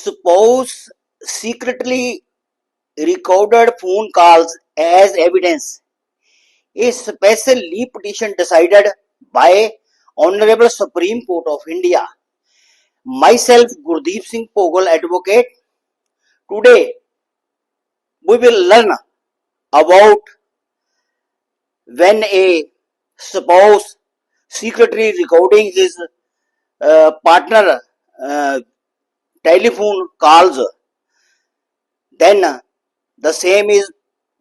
spouse secretly recorded phone calls as evidence. A special leave petition decided by Honorable Supreme Court of India. Myself, Gurdeep Singh Pogal, advocate. Today, we will learn about when a spouse secretly recording his partner telephone calls, then the same is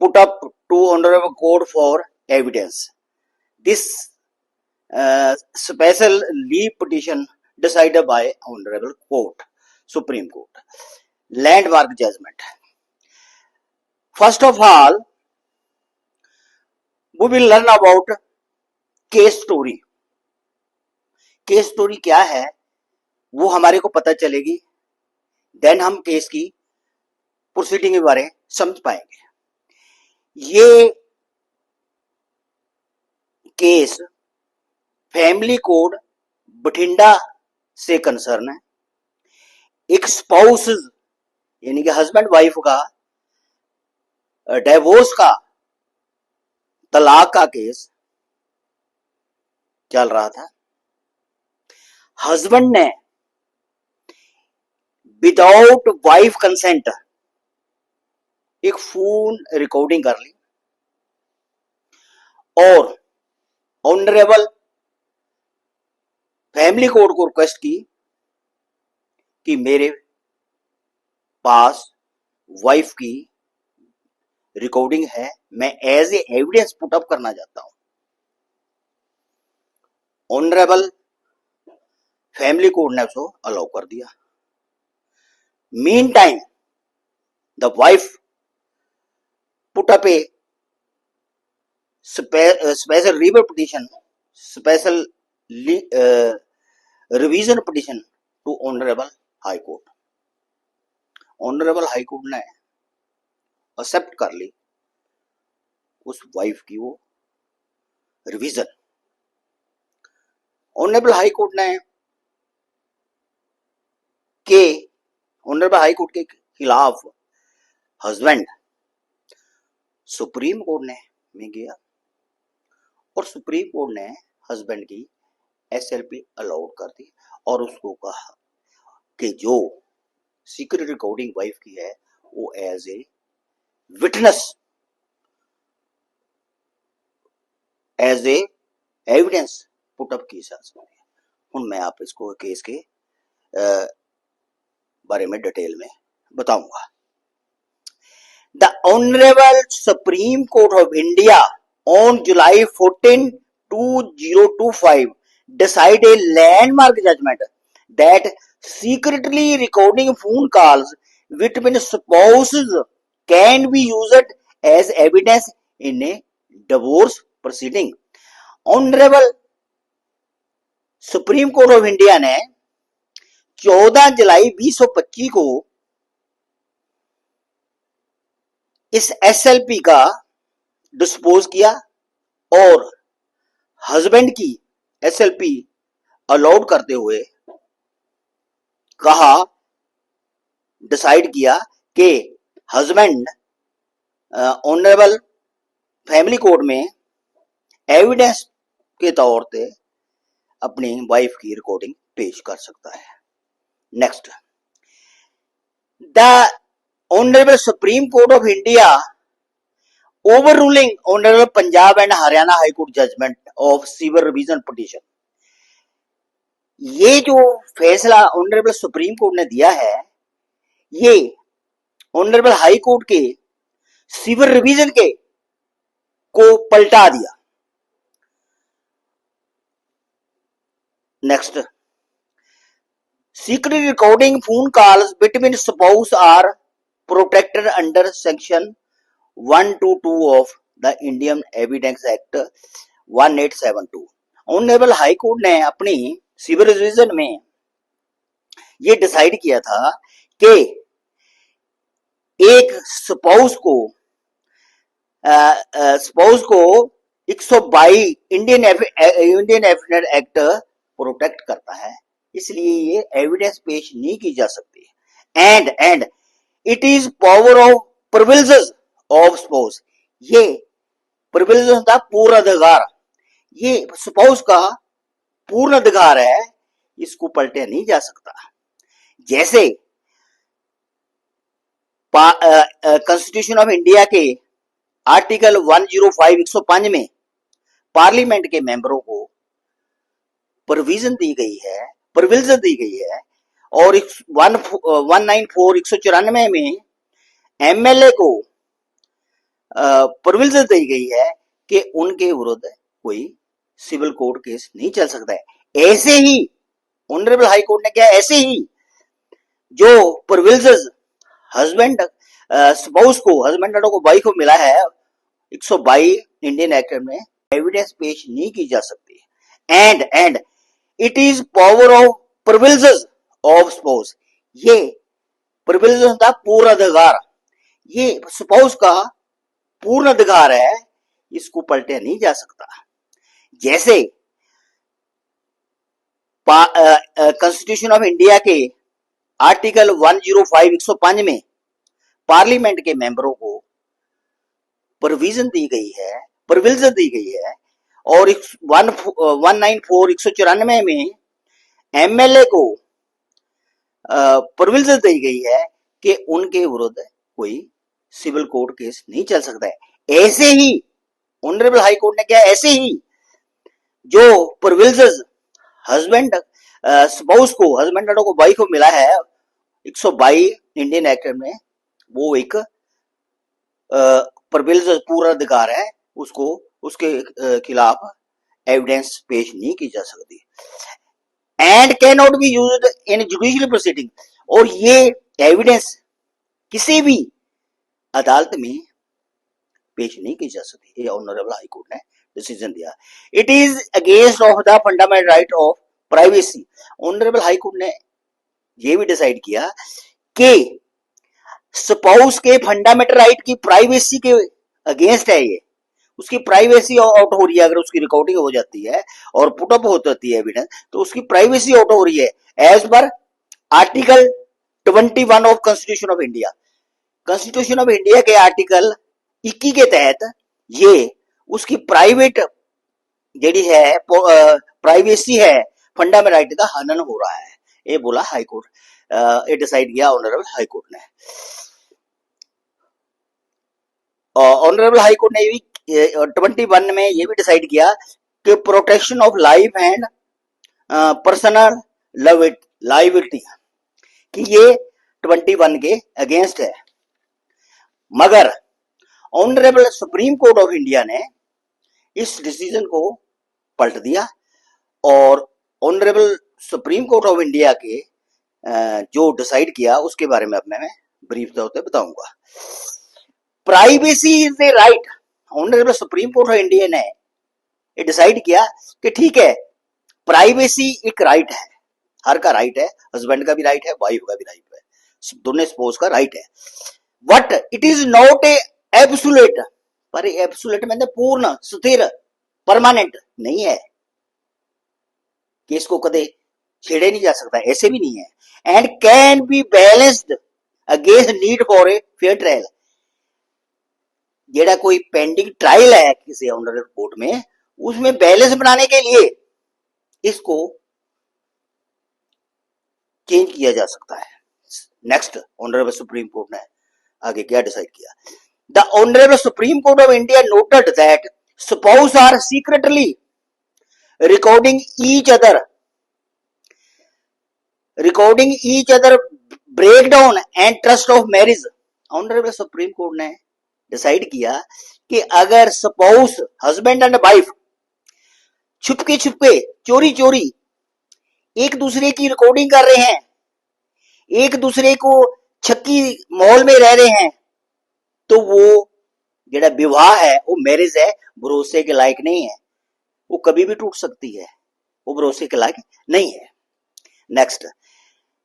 put up to Honorable Court for evidence. This special leave petition decided by Honorable Court, Supreme Court. Landmark judgment. First of all, we will learn about case story. Case story क्या है वो हमारे को पता चलेगी, then हम case की proceeding के बारे में समझ पाएंगे. ये केस फैमिली कोड बठिंडा से कंसर्न है. एक स्पाउस यानी कि हस्बैंड वाइफ का डिवोर्स का, तलाक का केस चल रहा था. हस्बैंड ने विदाउट वाइफ कंसेंट एक फोन रिकॉर्डिंग कर ली और ऑनरेबल फैमिली कोर्ट को रिक्वेस्ट की कि मेरे पास वाइफ की रिकॉर्डिंग है, मैं as a evidence put up करना चाहता हूं. ऑनरेबल फैमिली कोर्ट ने उसको अलाउ कर दिया. Mean time the wife put up A special review petition, special revision petition to Honorable High Court. Honorable High Court ने एक्सेप्ट कर ली उस वाइफ की वो रिवीजन. ऑनरेबल हाई कोर्ट ने ऑनरेबल हाई कोर्ट के खिलाफ हस्बैंड सुप्रीम कोर्ट में गया और सुप्रीम कोर्ट ने हस्बैंड की एसएलपी अलाउड कर दी और उसको कहा कि जो सीक्रेट रिकॉर्डिंग वाइफ की है वो as a witness, as a evidence put up की जा सकती है. हूँ मैं आप इसको केस के बारे में डिटेल में बताऊंगा. The honourable supreme court of India on July 14, 2025 decide a landmark judgment that secretly recording phone calls between spouses can be used as evidence in a divorce proceeding. Honorable supreme court of India ने 14 जुलाई 2025 को इस SLP का dispose किया और husband की SLP allowed करते हुए कहा, डिसाइड किया कि हस्बैंड ऑनरेबल फैमिली कोर्ट में एविडेंस के तौर पे अपनी वाइफ की रिकॉर्डिंग पेश कर सकता है. Next, the honourable supreme court of India overruling Honorable Punjab and Haryana High Court judgment of civil revision petition. ये जो फैसला ऑनरेबल सुप्रीम कोर्ट ने दिया है ये ऑनरेबल हाई कोर्ट के सिविल रिवीजन के को पलटा दिया. Next, secret recording phone calls between spouse are protected under section 122 of the Indian Evidence Act 1872. Honourable high court ने अपनी सिविल रिवीजन में ये डिसाइड किया था कि एक स्पाउस को 122 इंडियन एविडेंस एक्ट प्रोटेक्ट करता है, इसलिए ये एविडेंस पेश नहीं की जा सकती. and it is power of privileges of spouse. ये privileges होता है पूर्ण अधिकार, ये spouse का पूर्ण अधिकार है, इसको पलटा नहीं जा सकता। जैसे कॉन्स्टिट्यूशन ऑफ इंडिया के आर्टिकल 105 105 में पार्लियामेंट के मेंबरों को प्रोविजन दी गई है, प्रिविलेज दी गई है, और 194 194 में एमएलए को प्रिविलेज दी गई है कि उनके विरुद्ध कोई सिविल कोर्ट केस नहीं चल सकता है। ऐसे ही ऑनरेबल हाई कोर्ट ने क्या, ऐसे ही जो प्रिविलेजेस हस्बैंड स्पाउस को, हस्बैंड को, वाइफ को मिला है 122 इंडियन एक्ट में, एविडेंस पेश नहीं की जा सकती। And it is power of privileges of spouse, ये प्रिविलेज होता है पूर्ण अधिकार, ये स्पाउस का पूर्ण अधिकार है, इसको पलटा नहीं जा सकता। जैसे कॉन्स्टिट्यूशन ऑफ इंडिया के आर्टिकल 105 105 में पार्लियामेंट के मेंबरों को प्रोविजन दी गई है, प्रिविलेज दी गई है, और 194 194 में एमएलए को प्रिविलेज दी गई है कि उनके विरुद्ध कोई सिविल कोर्ट केस नहीं चल सकता है। ऐसे ही ऑनरेबल हाई कोर्ट ने क्या, ऐसे ही जो प्रिविलेजेस हस्बैंड स्पाउस को, हस्बैंड को, वाइफ को मिला है 122 इंडियन एक्ट में, वो एक प्रिविलेज पूर्ण अधिकार है, उसको उसके खिलाफ एविडेंस पेश नहीं की जा सकती। And can not be used in judicial proceeding, और ये एविडेंस किसी भी अदालत में पेश नहीं की जा सकती। ये ऑनरेबल हाई कोर्ट ने डिसीजन दिया। It is against of the fundamental right of privacy. Honourable high court ने ये भी डिसाइड किया कि स्पाउस के फंडामेंटल राइट की प्राइवेसी के अगेंस्ट है, ये उसकी प्राइवेसी आउट हो रही है। अगर उसकी रिकॉर्डिंग हो जाती है और पुटअप होती है एविडेंस, तो उसकी प्राइवेसी आउट हो रही है as per article 21 of constitution of India. Constitution of India के आर्टिकल 21 के तहत ये उसकी प्राइवेट जेडी है, प्राइवेसी है, फंडामेंटल राइट का हनन हो रहा है, ये बोला हाई कोर्ट, ये डिसाइड किया ऑनरेबल हाई कोर्ट ने। ऑनरेबल हाई कोर्ट ने भी 21 में ये भी डिसाइड किया कि protection of life and personal liability, कि ये 21 के अगेंस्ट है। मगर honourable supreme court of India ने इस डिसीजन को पलट दिया, और honourable supreme court of India के जो डिसाइड किया उसके बारे में अब मैं ब्रीफ तौर पे बताऊंगा। Privacy is a right. Honourable supreme court of India ने ये डिसाइड किया कि ठीक है, प्राइवेसी एक राइट है, हर का राइट है, हस्बैंड का भी राइट है, वाइफ का भी राइट है, दोनों स्पोज का राइट है। But it is not a absolute, पर एब्सोल्यूट मतलब पूर्ण, स्थिर, परमानेंट नहीं है कि इसको कदे छेड़े नहीं जा सकता, ऐसे भी नहीं है। And can be balanced against need for a fair trial. जेड़ा कोई पेंडिंग ट्रायल है किसी ऑनरेबल कोर्ट में, उसमें बैलेंस बनाने के लिए इसको चेंज किया जा सकता है। नेक्स्ट, ऑनरेबल सुप्रीम कोर्ट ने आगे क्या डिसाइड किया। The honourable supreme court of India noted that spouse are secretly recording each other breakdown and trust of marriage। Honourable supreme court ने डिसाइड किया कि अगर स्पाउस, हस्बैंड एंड वाइफ छुपके चोरी चोरी एक दूसरे की रिकॉर्डिंग कर रहे हैं, एक दूसरे को छक्की माहौल में रह रहे हैं, तो वो जेड़ा विवाह है, वो मैरिज है, भरोसे के लायक नहीं है, वो कभी भी टूट सकती है, वो भरोसे के लायक नहीं है। Next,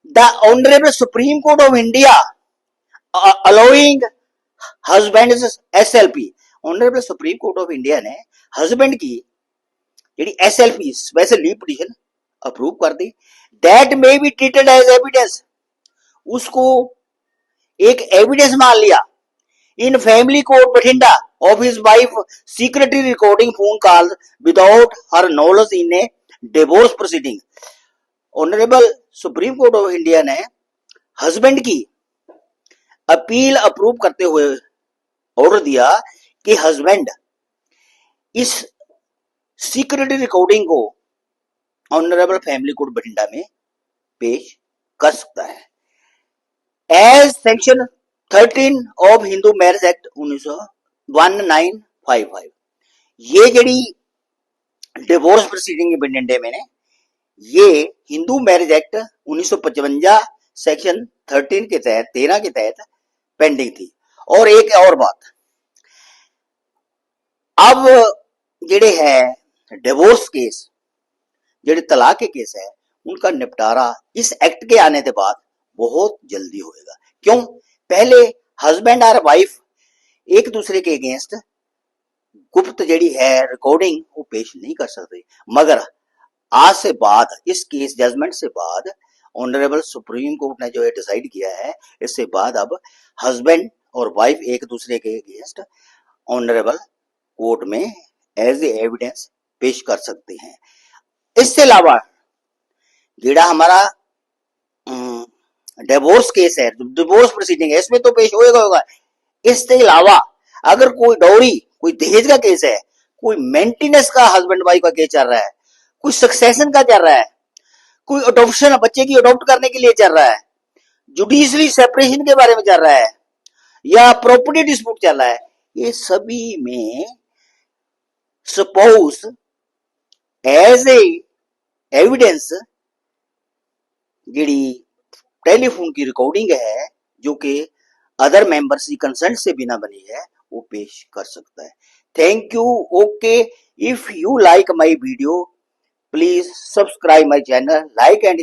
the honourable supreme court of India allowing husband SLP. Honourable supreme court of India ने हस्बैंड की JD SLP, special leave petition, approve कर दी। That may be treated as evidence, उसको एक एविडेंस मान लिया। In family court Bathinda of his wife secretly recording phone calls without her knowledge in a divorce proceeding। Honourable supreme court of India ने husband की appeal approve करते हुए order दिया कि हस्बैंड इस सीक्रेटरी रिकॉर्डिंग को ऑनरेबल फैमिली कोर्ट बठिंडा में पेश कर सकता है। As section 13 of Hindu Marriage Act 1955 ये जड़ी डिवोर्स प्रोसीडिंग बठिंडे में ने ये हिंदू मैरिज एक्ट 1955 सेक्शन 13 के तहत 13 के तहत पेंडिंग थी। और एक और बात, अब जेड़े है डिवोर्स केस, जेड़े तलाक के केस है, उनका निपटारा इस एक्ट के आने के बाद बहुत जल्दी होएगा। क्यों? पहले हस्बैंड और वाइफ एक दूसरे के अगेंस्ट गुप्त जेड़ी है रिकॉर्डिंग वो पेश नहीं कर सकते, मगर आज से बाद इस केस जजमेंट से बाद ऑनरेबल सुप्रीम कोर्ट ने जो है डिसाइड किया है, इससे बाद अब हस्बैंड और वाइफ एक दूसरे के अगेंस्ट ऑनरेबल कोर्ट में एज ए एविडेंस पेश कर सकते हैं। इससे अलावा जेड़ा हमारा डिवोर्स केस है, डिवोर्स प्रोसीडिंग है, इसमें तो पेश होगा। इसके अलावा अगर कोई डॉरी, कोई दहेज का केस है, कोई मेंटेनेंस का हस्बैंड वाइफ का केस चल रहा है, कोई सक्सेशन का चल रहा है, कोई अडॉप्शन बच्चे की अडॉप्ट करने के लिए चल रहा है, जुडिशरी सेपरेशन के बारे में चल रहा है, या प्रॉपर्टी डिस्प्यूट चल रहा है, ये सभी में स्पाउस एज ए एविडेंस जी टेलीफोन की रिकॉर्डिंग है जो कि अदर मेंबर्स की कंसेंट से बिना बनी है, वो पेश कर सकता है। Thank you. Okay, if you like my video please subscribe my channel, like and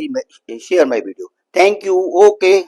share my video. Thank you. Okay.